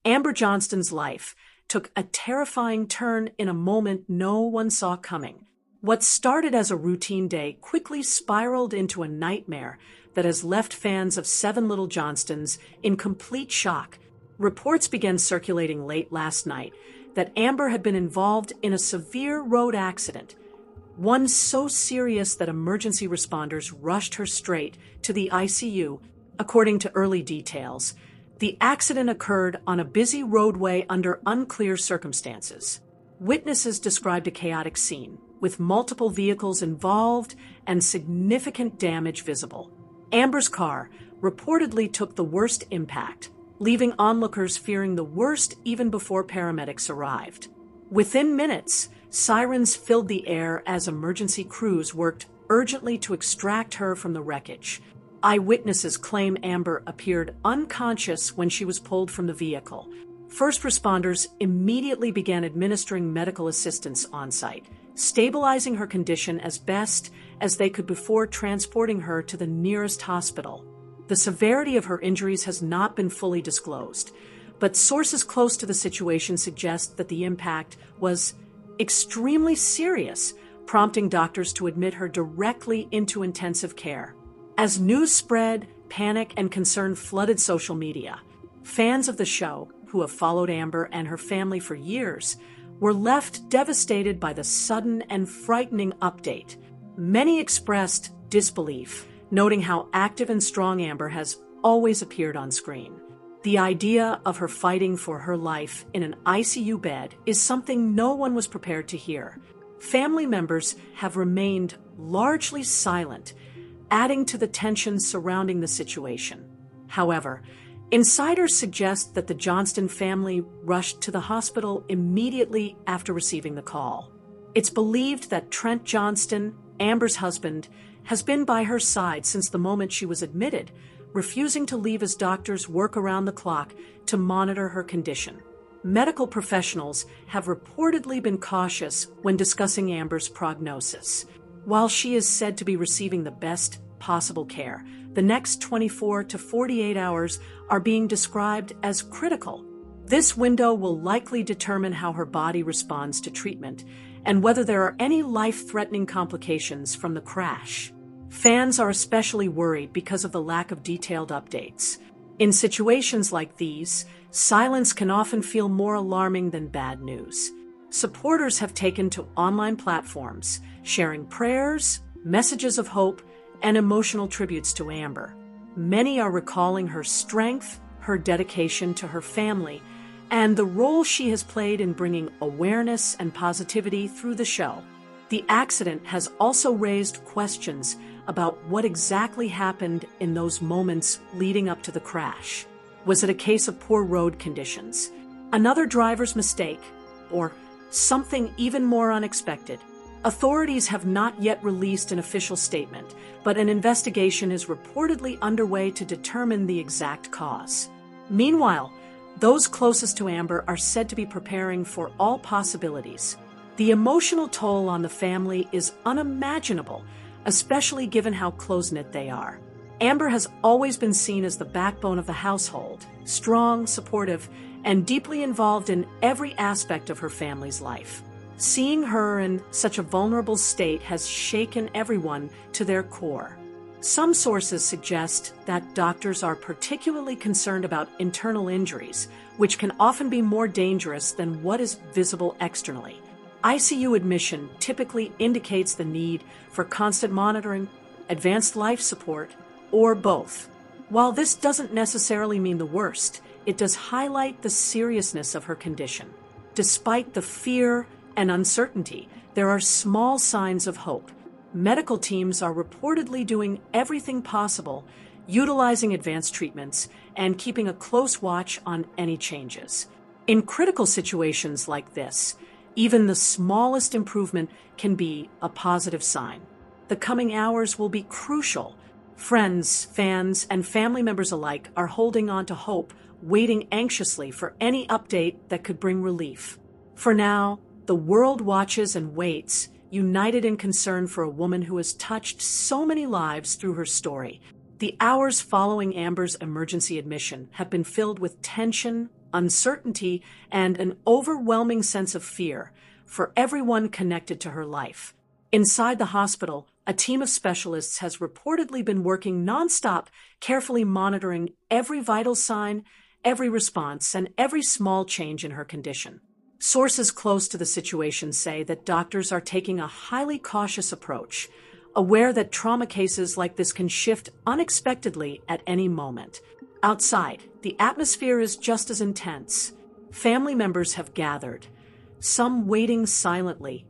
Amber Johnston's life took a terrifying turn in a moment no one saw coming. What started as a routine day quickly spiraled into a nightmare that has left fans of Seven Little Johnstons in complete shock. Reports began circulating late last night that Amber had been involved in a severe road accident, one so serious that emergency responders rushed her straight to the ICU. According to early details, the accident occurred on a busy roadway under unclear circumstances. Witnesses described a chaotic scene, with multiple vehicles involved and significant damage visible. Amber's car reportedly took the worst impact, leaving onlookers fearing the worst even before paramedics arrived. Within minutes, sirens filled the air as emergency crews worked urgently to extract her from the wreckage. Eyewitnesses claim Amber appeared unconscious when she was pulled from the vehicle. First responders immediately began administering medical assistance on-site, stabilizing her condition as best as they could before transporting her to the nearest hospital. The severity of her injuries has not been fully disclosed, but sources close to the situation suggest that the impact was extremely serious, prompting doctors to admit her directly into intensive care. As news spread, panic and concern flooded social media. Fans of the show, who have followed Amber and her family for years, were left devastated by the sudden and frightening update. Many expressed disbelief, noting how active and strong Amber has always appeared on screen. The idea of her fighting for her life in an ICU bed is something no one was prepared to hear. Family members have remained largely silent, adding to the tension surrounding the situation. However, insiders suggest that the Johnston family rushed to the hospital immediately after receiving the call. It's believed that Trent Johnston, Amber's husband, has been by her side since the moment she was admitted, refusing to leave as doctors work around the clock to monitor her condition. Medical professionals have reportedly been cautious when discussing Amber's prognosis. While she is said to be receiving the best possible care, the next 24 to 48 hours are being described as critical. This window will likely determine how her body responds to treatment and whether there are any life-threatening complications from the crash. Fans are especially worried because of the lack of detailed updates. In situations like these, silence can often feel more alarming than bad news. Supporters have taken to online platforms, sharing prayers, messages of hope, and emotional tributes to Amber. Many are recalling her strength, her dedication to her family, and the role she has played in bringing awareness and positivity through the show. The accident has also raised questions about what exactly happened in those moments leading up to the crash. Was it a case of poor road conditions, another driver's mistake, or something even more unexpected? Authorities have not yet released an official statement, but an investigation is reportedly underway to determine the exact cause. Meanwhile, those closest to Amber are said to be preparing for all possibilities. The emotional toll on the family is unimaginable, especially given how close-knit they are. Amber has always been seen as the backbone of the household, strong, supportive, and deeply involved in every aspect of her family's life. Seeing her in such a vulnerable state has shaken everyone to their core. Some sources suggest that doctors are particularly concerned about internal injuries, which can often be more dangerous than what is visible externally. ICU admission typically indicates the need for constant monitoring, advanced life support, or both. While this doesn't necessarily mean the worst, it does highlight the seriousness of her condition. Despite the fear and uncertainty, there are small signs of hope. Medical teams are reportedly doing everything possible, utilizing advanced treatments and keeping a close watch on any changes. In critical situations like this, even the smallest improvement can be a positive sign. The coming hours will be crucial. Friends, fans, and family members alike are holding on to hope, waiting anxiously for any update that could bring relief. For now, the world watches and waits, united in concern for a woman who has touched so many lives through her story. The hours following Amber's emergency admission have been filled with tension, uncertainty, and an overwhelming sense of fear for everyone connected to her life. Inside the hospital, a team of specialists has reportedly been working nonstop, carefully monitoring every vital sign, every response, and every small change in her condition. Sources close to the situation say that doctors are taking a highly cautious approach, aware that trauma cases like this can shift unexpectedly at any moment. Outside, the atmosphere is just as intense. Family members have gathered, some waiting silently,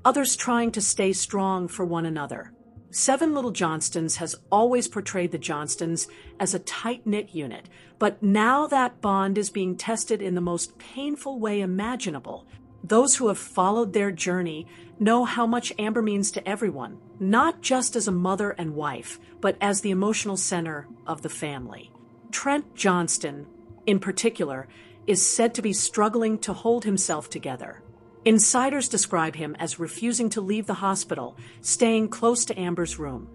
others trying to stay strong for one another. Seven Little Johnstons has always portrayed the Johnstons as a tight-knit unit, but now that bond is being tested in the most painful way imaginable. Those who have followed their journey know how much Amber means to everyone, not just as a mother and wife, but as the emotional center of the family. Trent Johnston, in particular, is said to be struggling to hold himself together. Insiders describe him as refusing to leave the hospital, staying close to Amber's room,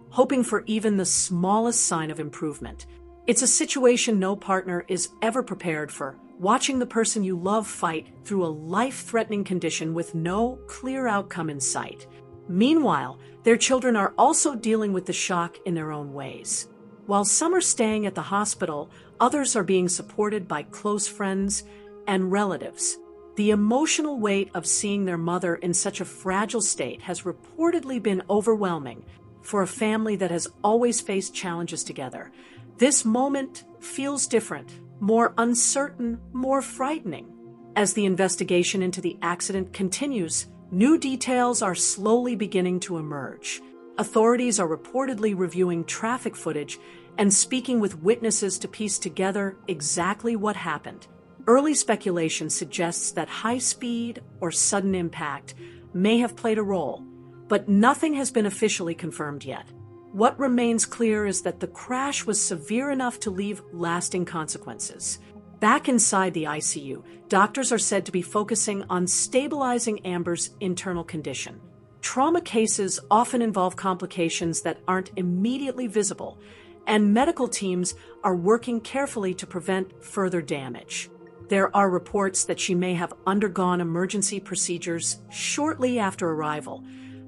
hoping for even the smallest sign of improvement. It's a situation no partner is ever prepared for, watching the person you love fight through a life-threatening condition with no clear outcome in sight. Meanwhile, their children are also dealing with the shock in their own ways. While some are staying at the hospital, others are being supported by close friends and relatives. The emotional weight of seeing their mother in such a fragile state has reportedly been overwhelming for a family that has always faced challenges together. This moment feels different, more uncertain, more frightening. As the investigation into the accident continues, new details are slowly beginning to emerge. Authorities are reportedly reviewing traffic footage and speaking with witnesses to piece together exactly what happened. Early speculation suggests that high speed or sudden impact may have played a role, but nothing has been officially confirmed yet. What remains clear is that the crash was severe enough to leave lasting consequences. Back inside the ICU, doctors are said to be focusing on stabilizing Amber's internal condition. Trauma cases often involve complications that aren't immediately visible, and medical teams are working carefully to prevent further damage. There are reports that she may have undergone emergency procedures shortly after arrival,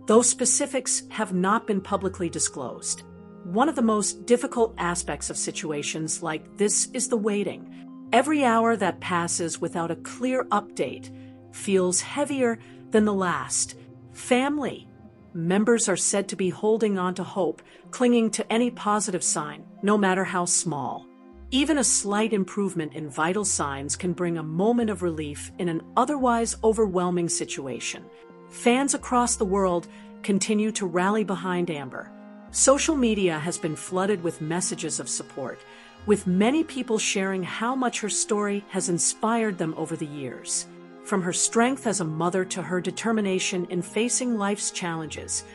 though specifics have not been publicly disclosed. One of the most difficult aspects of situations like this is the waiting. Every hour that passes without a clear update feels heavier than the last. Family members are said to be holding on to hope, clinging to any positive sign, no matter how small. Even a slight improvement in vital signs can bring a moment of relief in an otherwise overwhelming situation. Fans across the world continue to rally behind Amber. Social media has been flooded with messages of support, with many people sharing how much her story has inspired them over the years. From her strength as a mother to her determination in facing life's challenges,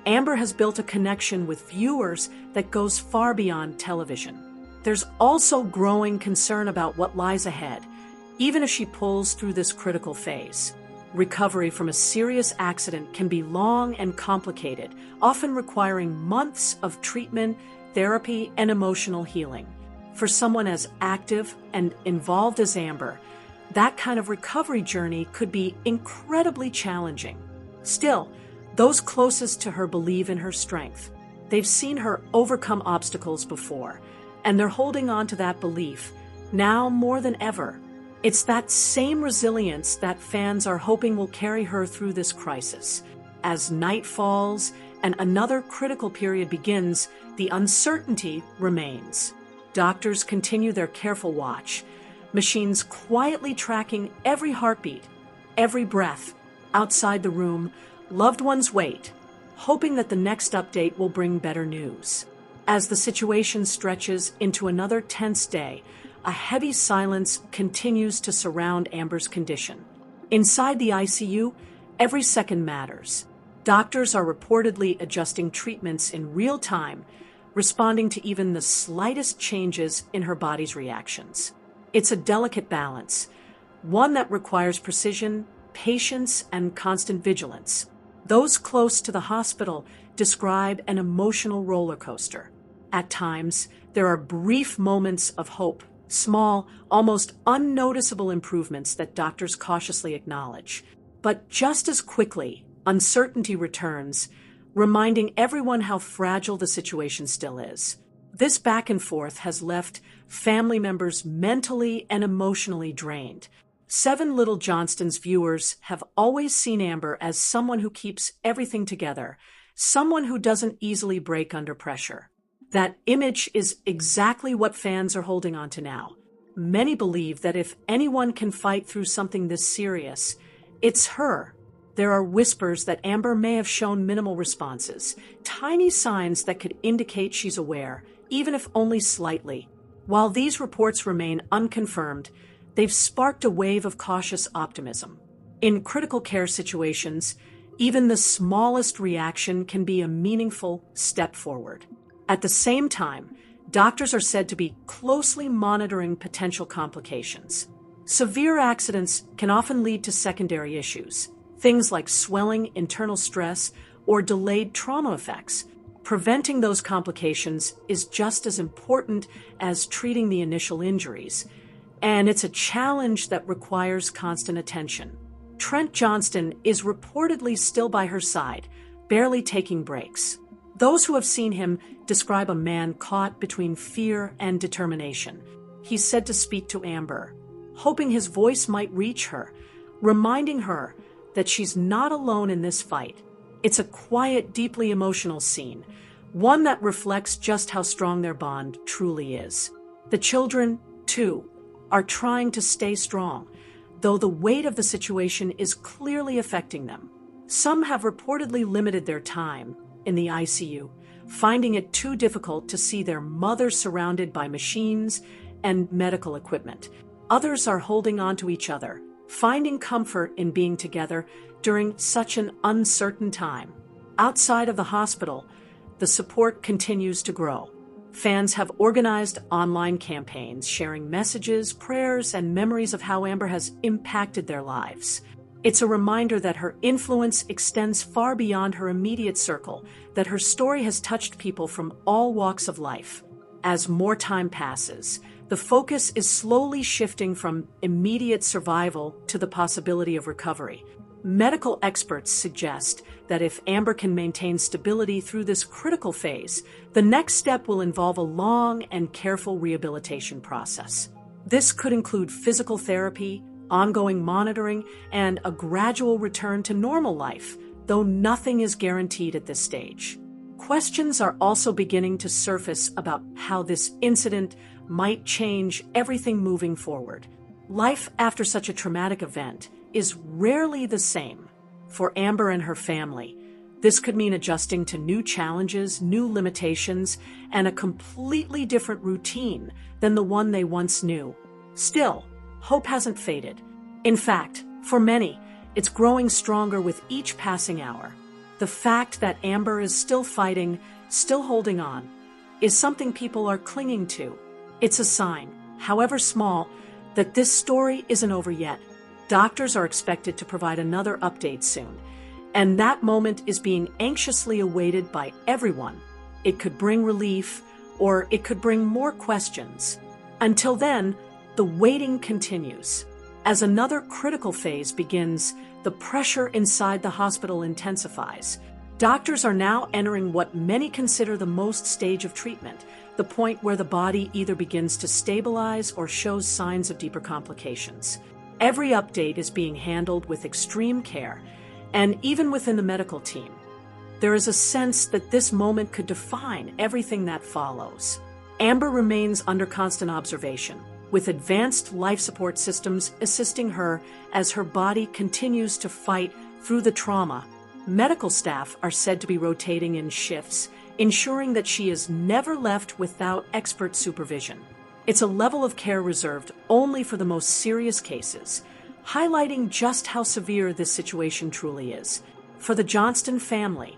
Amber has built a connection with viewers that goes far beyond television. There's also growing concern about what lies ahead, even as she pulls through this critical phase. Recovery from a serious accident can be long and complicated, often requiring months of treatment, therapy, and emotional healing. For someone as active and involved as Amber, that kind of recovery journey could be incredibly challenging. Still, those closest to her believe in her strength. They've seen her overcome obstacles before, and they're holding on to that belief, now more than ever. It's that same resilience that fans are hoping will carry her through this crisis. As night falls and another critical period begins, the uncertainty remains. Doctors continue their careful watch, machines quietly tracking every heartbeat, every breath. Outside the room, loved ones wait, hoping that the next update will bring better news. As the situation stretches into another tense day, a heavy silence continues to surround Amber's condition. Inside the ICU, every second matters. Doctors are reportedly adjusting treatments in real time, responding to even the slightest changes in her body's reactions. It's a delicate balance, one that requires precision, patience, and constant vigilance. Those close to the hospital describe an emotional roller coaster. At times, there are brief moments of hope, Small, almost unnoticeable improvements that doctors cautiously acknowledge. But just as quickly, uncertainty returns, reminding everyone how fragile the situation still is. This back and forth has left family members mentally and emotionally drained. Seven Little Johnstons viewers have always seen Amber as someone who keeps everything together, someone who doesn't easily break under pressure. That image is exactly what fans are holding on to now. Many believe that if anyone can fight through something this serious, it's her. There are whispers that Amber may have shown minimal responses, tiny signs that could indicate she's aware, even if only slightly. While these reports remain unconfirmed, they've sparked a wave of cautious optimism. In critical care situations, even the smallest reaction can be a meaningful step forward. At the same time, doctors are said to be closely monitoring potential complications. Severe accidents can often lead to secondary issues, things like swelling, internal stress, or delayed trauma effects. Preventing those complications is just as important as treating the initial injuries, and it's a challenge that requires constant attention. Trent Johnston is reportedly still by her side, barely taking breaks. Those who have seen him describe a man caught between fear and determination. He's said to speak to Amber, hoping his voice might reach her, reminding her that she's not alone in this fight. It's a quiet, deeply emotional scene, one that reflects just how strong their bond truly is. The children, too, are trying to stay strong, though the weight of the situation is clearly affecting them. Some have reportedly limited their time in the ICU, finding it too difficult to see their mother surrounded by machines and medical equipment. Others are holding on to each other, finding comfort in being together during such an uncertain time. Outside of the hospital, the support continues to grow. Fans have organized online campaigns sharing messages, prayers, and memories of how Amber has impacted their lives. It's a reminder that her influence extends far beyond her immediate circle, that her story has touched people from all walks of life. As more time passes, the focus is slowly shifting from immediate survival to the possibility of recovery. Medical experts suggest that if Amber can maintain stability through this critical phase, the next step will involve a long and careful rehabilitation process. This could include physical therapy, ongoing monitoring, and a gradual return to normal life, though nothing is guaranteed at this stage. Questions are also beginning to surface about how this incident might change everything moving forward. Life after such a traumatic event is rarely the same. For Amber and her family, this could mean adjusting to new challenges, new limitations, and a completely different routine than the one they once knew. Still, hope hasn't faded. In fact, for many, it's growing stronger with each passing hour. The fact that Amber is still fighting, still holding on, is something people are clinging to. It's a sign, however small, that this story isn't over yet. Doctors are expected to provide another update soon, and that moment is being anxiously awaited by everyone. It could bring relief, or it could bring more questions. Until then, the waiting continues. As another critical phase begins, the pressure inside the hospital intensifies. Doctors are now entering what many consider the most stage of treatment, the point where the body either begins to stabilize or shows signs of deeper complications. Every update is being handled with extreme care, and even within the medical team, there is a sense that this moment could define everything that follows. Amber remains under constant observation, with advanced life support systems assisting her as her body continues to fight through the trauma. Medical staff are said to be rotating in shifts, ensuring that she is never left without expert supervision. It's a level of care reserved only for the most serious cases, highlighting just how severe this situation truly is. For the Johnston family,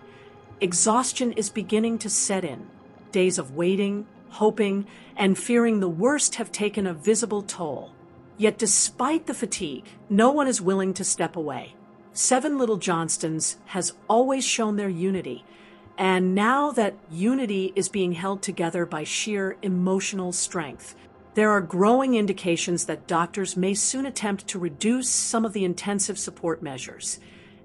exhaustion is beginning to set in. Days of waiting, hoping, and fearing the worst have taken a visible toll. Yet despite the fatigue, no one is willing to step away. Seven Little Johnstons has always shown their unity, and now that unity is being held together by sheer emotional strength. There are growing indications that doctors may soon attempt to reduce some of the intensive support measures,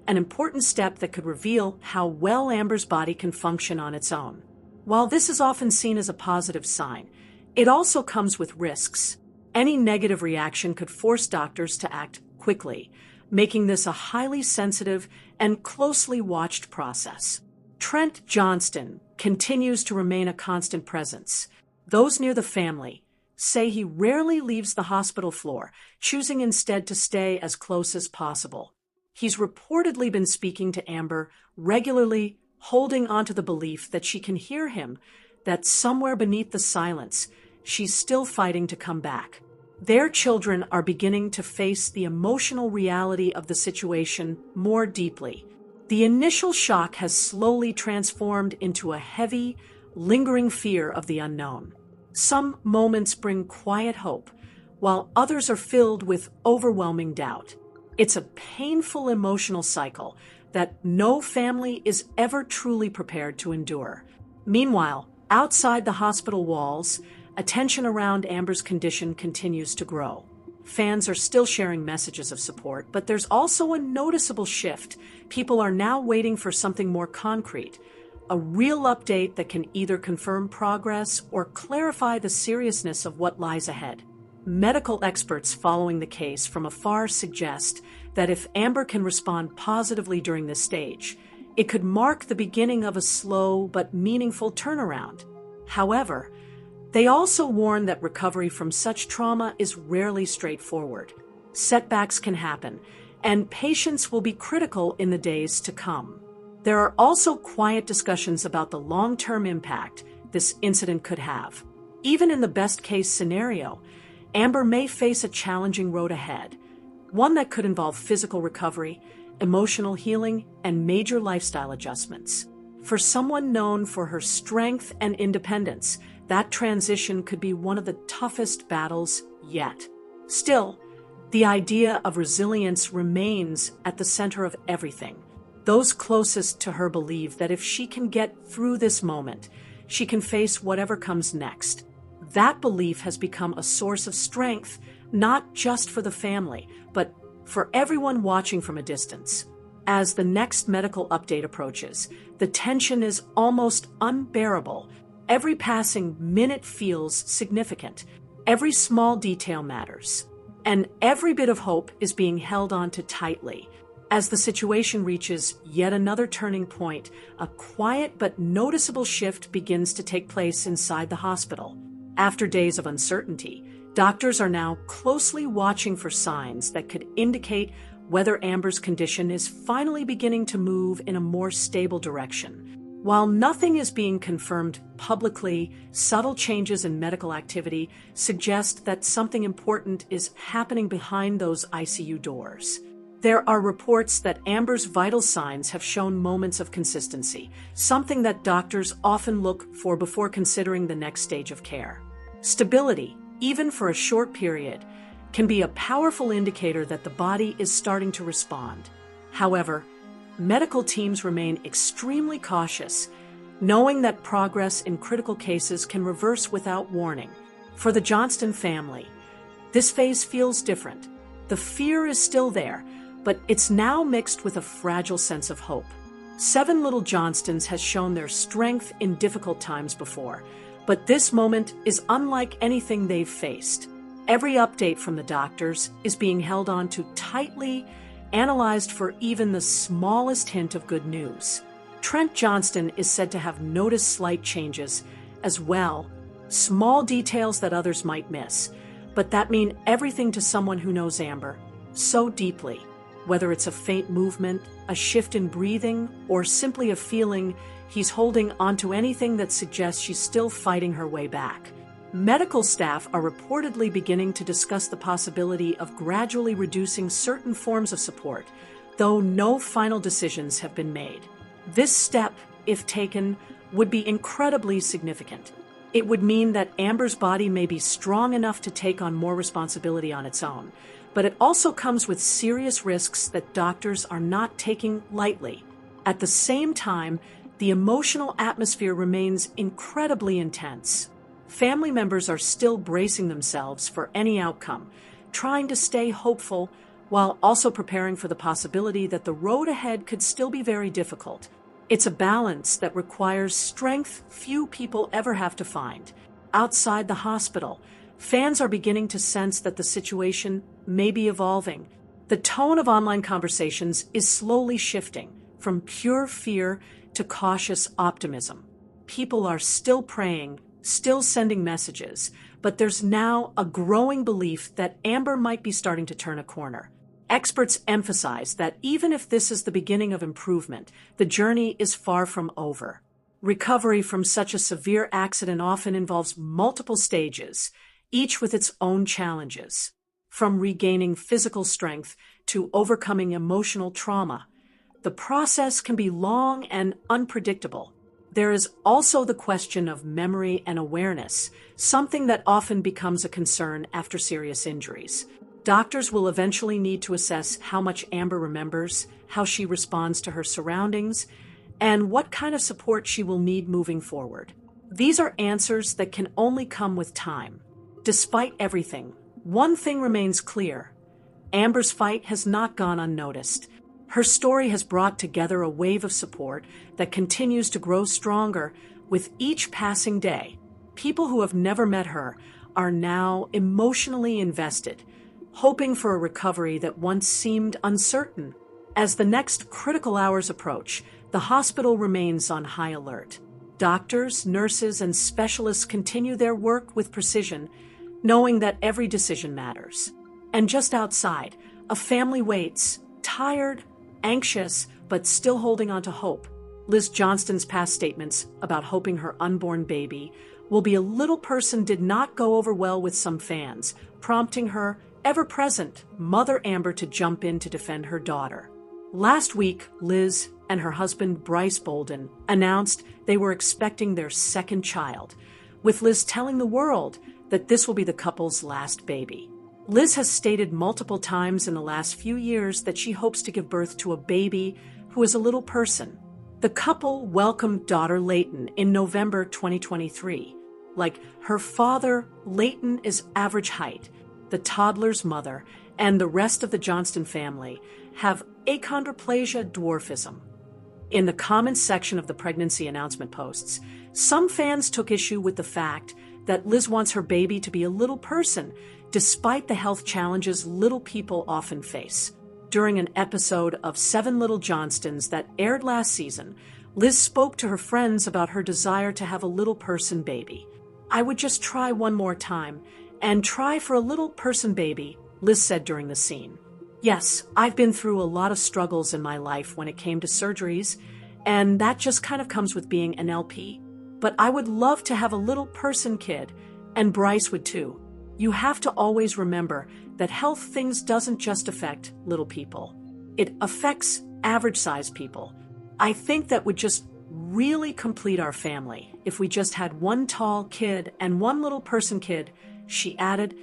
an important step that could reveal how well Amber's body can function on its own. While this is often seen as a positive sign, it also comes with risks. Any negative reaction could force doctors to act quickly, making this a highly sensitive and closely watched process. Trent Johnston continues to remain a constant presence. Those near the family say he rarely leaves the hospital floor, choosing instead to stay as close as possible. He's reportedly been speaking to Amber regularly, holding onto the belief that she can hear him, that somewhere beneath the silence, she's still fighting to come back. Their children are beginning to face the emotional reality of the situation more deeply. The initial shock has slowly transformed into a heavy, lingering fear of the unknown. Some moments bring quiet hope, while others are filled with overwhelming doubt. It's a painful emotional cycle that no family is ever truly prepared to endure. Meanwhile, outside the hospital walls, attention around Amber's condition continues to grow. Fans are still sharing messages of support, but there's also a noticeable shift. People are now waiting for something more concrete, a real update that can either confirm progress or clarify the seriousness of what lies ahead. Medical experts following the case from afar suggest that if Amber can respond positively during this stage, it could mark the beginning of a slow but meaningful turnaround. However, they also warn that recovery from such trauma is rarely straightforward. Setbacks can happen, and patience will be critical in the days to come. There are also quiet discussions about the long-term impact this incident could have. Even in the best-case scenario, Amber may face a challenging road ahead, one that could involve physical recovery, emotional healing, and major lifestyle adjustments. For someone known for her strength and independence, that transition could be one of the toughest battles yet. Still, the idea of resilience remains at the center of everything. Those closest to her believe that if she can get through this moment, she can face whatever comes next. That belief has become a source of strength, not just for the family, but for everyone watching from a distance. As the next medical update approaches, the tension is almost unbearable. Every passing minute feels significant. Every small detail matters. And every bit of hope is being held on to tightly. As the situation reaches yet another turning point, a quiet but noticeable shift begins to take place inside the hospital. After days of uncertainty, doctors are now closely watching for signs that could indicate whether Amber's condition is finally beginning to move in a more stable direction. While nothing is being confirmed publicly, subtle changes in medical activity suggest that something important is happening behind those ICU doors. There are reports that Amber's vital signs have shown moments of consistency, something that doctors often look for before considering the next stage of care. Stability, even for a short period, can be a powerful indicator that the body is starting to respond. However, medical teams remain extremely cautious, knowing that progress in critical cases can reverse without warning. For the Johnston family, this phase feels different. The fear is still there, but it's now mixed with a fragile sense of hope. 7 little Johnstons has shown their strength in difficult times before, but this moment is unlike anything they've faced. Every update from the doctors is being held on to tightly, analyzed for even the smallest hint of good news. Trent Johnston is said to have noticed slight changes as well, small details that others might miss, but that mean everything to someone who knows Amber so deeply. Whether it's a faint movement, a shift in breathing, or simply a feeling he's holding onto anything that suggests she's still fighting her way back. Medical staff are reportedly beginning to discuss the possibility of gradually reducing certain forms of support, though no final decisions have been made. This step, if taken, would be incredibly significant. It would mean that Amber's body may be strong enough to take on more responsibility on its own, but it also comes with serious risks that doctors are not taking lightly. At the same time, the emotional atmosphere remains incredibly intense. family members are still bracing themselves for any outcome, trying to stay hopeful while also preparing for the possibility that the road ahead could still be very difficult. It's a balance that requires strength few people ever have to find. Outside the hospital, fans are beginning to sense that the situation may be evolving. The tone of online conversations is slowly shifting from pure fear to cautious optimism. People are still praying, still sending messages, but there's now a growing belief that Amber might be starting to turn a corner. Experts emphasize that even if this is the beginning of improvement, the journey is far from over. Recovery from such a severe accident often involves multiple stages, each with its own challenges. From regaining physical strength to overcoming emotional trauma, the process can be long and unpredictable. There is also the question of memory and awareness, something that often becomes a concern after serious injuries. Doctors will eventually need to assess how much Amber remembers, how she responds to her surroundings, and what kind of support she will need moving forward. These are answers that can only come with time. Despite everything, one thing remains clear. Amber's fight has not gone unnoticed. Her story has brought together a wave of support that continues to grow stronger with each passing day. People who have never met her are now emotionally invested, hoping for a recovery that once seemed uncertain. As the next critical hours approach, the hospital remains on high alert. Doctors, nurses, and specialists continue their work with precision, knowing that every decision matters. And just outside, a family waits, tired, anxious, but still holding on to hope. Liz Johnston's past statements about hoping her unborn baby will be a little person did not go over well with some fans, prompting her ever-present Mother Amber to jump in to defend her daughter. Last week, Liz and her husband Bryce Bolden announced they were expecting their second child, with Liz telling the world that this will be the couple's last baby. Liz has stated multiple times in the last few years that she hopes to give birth to a baby who is a little person. The couple welcomed daughter Layton in November 2023. Like her father, Layton is average height. The toddler's mother and the rest of the Johnston family have achondroplasia dwarfism. In the comments section of the pregnancy announcement posts, some fans took issue with the fact that Liz wants her baby to be a little person, despite the health challenges little people often face. During an episode of 7 Little Johnstons that aired last season, Liz spoke to her friends about her desire to have a little person baby. "I would just try one more time and try for a little person baby," Liz said during the scene. "Yes, I've been through a lot of struggles in my life when it came to surgeries, and that just kind of comes with being an LP. But I would love to have a little person kid, and Bryce would too. You have to always remember that health things doesn't just affect little people. It affects average-sized people. I think that would just really complete our family if we just had one tall kid and one little person kid," she added,